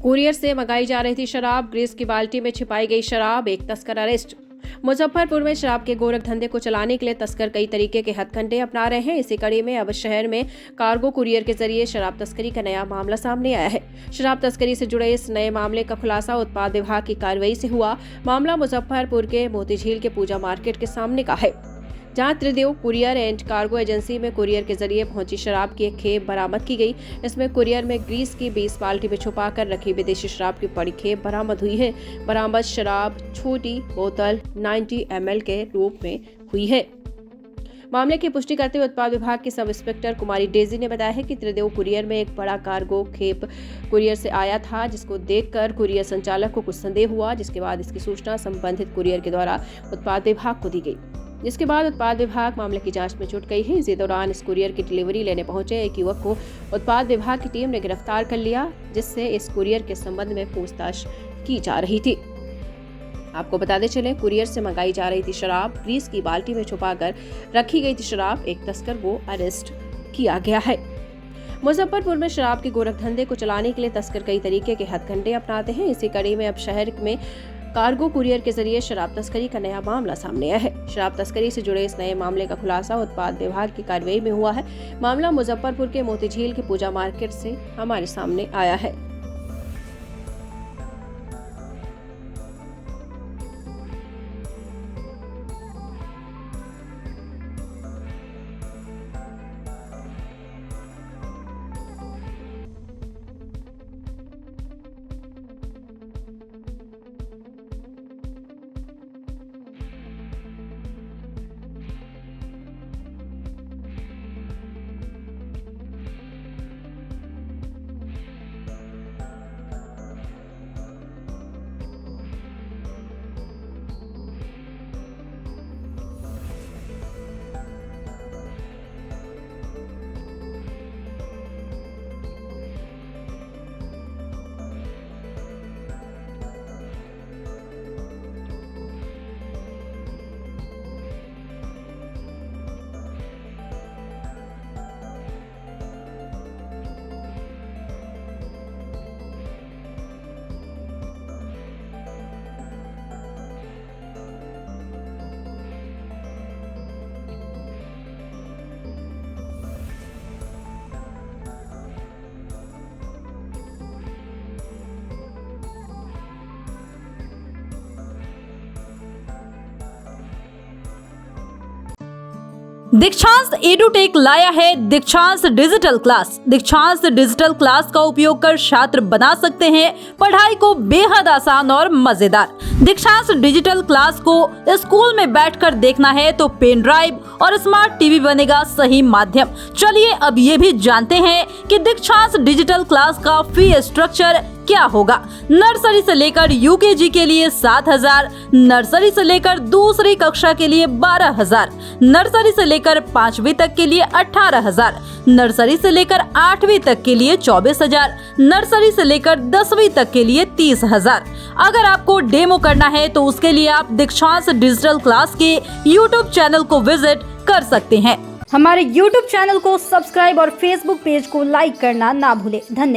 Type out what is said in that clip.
Courier से मंगाई जा रही थी शराब, ग्रीस की बाल्टी में छिपाई गई शराब, एक तस्कर अरेस्ट। मुजफ्फरपुर में शराब के गोरख धंधे को चलाने के लिए तस्कर कई तरीके के हथकंडे अपना रहे हैं। इसी कड़ी में अब शहर में कार्गो कुरियर के जरिए शराब तस्करी का नया मामला सामने आया है। शराब तस्करी से जुड़े इस नए मामले का खुलासा उत्पाद विभाग की कार्रवाई से हुआ। मामला मुजफ्फरपुर के मोतीझील के पूजा मार्केट के सामने का है, जहां त्रिदेव कुरियर एंड कार्गो एजेंसी में कुरियर के जरिए पहुंची शराब की एक खेप बरामद की गई। इसमें कुरियर में ग्रीस की 20 बाल्टी में छुपाकर रखी विदेशी शराब की बड़ी खेप बरामद हुई है। बरामद शराब छोटी बोतल 90 ml के रूप में हुई है। मामले की पुष्टि करते हुए उत्पाद विभाग की सब इंस्पेक्टर कुमारी डेजी ने बताया है कि त्रिदेव कुरियर में एक बड़ा कार्गो खेप कुरियर से आया था, जिसको देखकर कुरियर संचालक को कुछ संदेह हुआ, जिसके बाद इसकी सूचना संबंधित कुरियर के द्वारा उत्पाद विभाग को दी गई, जिसके बाद उत्पाद विभाग मामले की जांच में जुट गई है। इसी दौरान इस कुरियर की डिलीवरी लेने पहुंचे एक युवक को उत्पाद विभाग की टीम ने गिरफ्तार कर लिया, जिससे इस कुरियर के संबंध में पूछताछ की जा रही थी। आपको बताते चले, कुरियर से मंगाई जा रही थी शराब, ग्रीस की बाल्टी में छुपाकर रखी गई थी शराब, एक तस्कर को अरेस्ट किया गया है। मुजफ्फरपुर में शराब के गोरख धंधे को चलाने के लिए तस्कर कई तरीके के हथकंडे अपनाते हैं। इसी कड़ी में अब शहर में कार्गो कुरियर के जरिए शराब तस्करी का नया मामला सामने आया है। शराब तस्करी से जुड़े इस नए मामले का खुलासा उत्पाद विभाग की कार्रवाई में हुआ है। मामला मुजफ्फरपुर के मोतीझील की पूजा मार्केट से हमारे सामने आया है। दीक्षांत एडुटेक लाया है दीक्षांत डिजिटल क्लास। दीक्षांत डिजिटल क्लास का उपयोग कर छात्र बना सकते हैं पढ़ाई को बेहद आसान और मजेदार। दीक्षांत डिजिटल क्लास को स्कूल में बैठकर देखना है तो पेन ड्राइव और स्मार्ट टीवी बनेगा सही माध्यम। चलिए अब ये भी जानते हैं कि दीक्षांत डिजिटल क्लास का फी स्ट्रक्चर क्या होगा। नर्सरी से लेकर यूकेजी के लिए 7,000, नर्सरी से लेकर दूसरी कक्षा के लिए 12,000, नर्सरी से लेकर 5वीं तक के लिए 18,000, नर्सरी से लेकर 8वीं तक के लिए 24,000, नर्सरी से लेकर 10वीं तक के लिए 30,000। अगर आपको डेमो करना है तो उसके लिए आप दीक्षांत डिजिटल क्लास के YouTube चैनल को विजिट कर सकते हैं। हमारे YouTube चैनल को सब्सक्राइब और Facebook पेज को लाइक करना ना भूलें। धन्यवाद।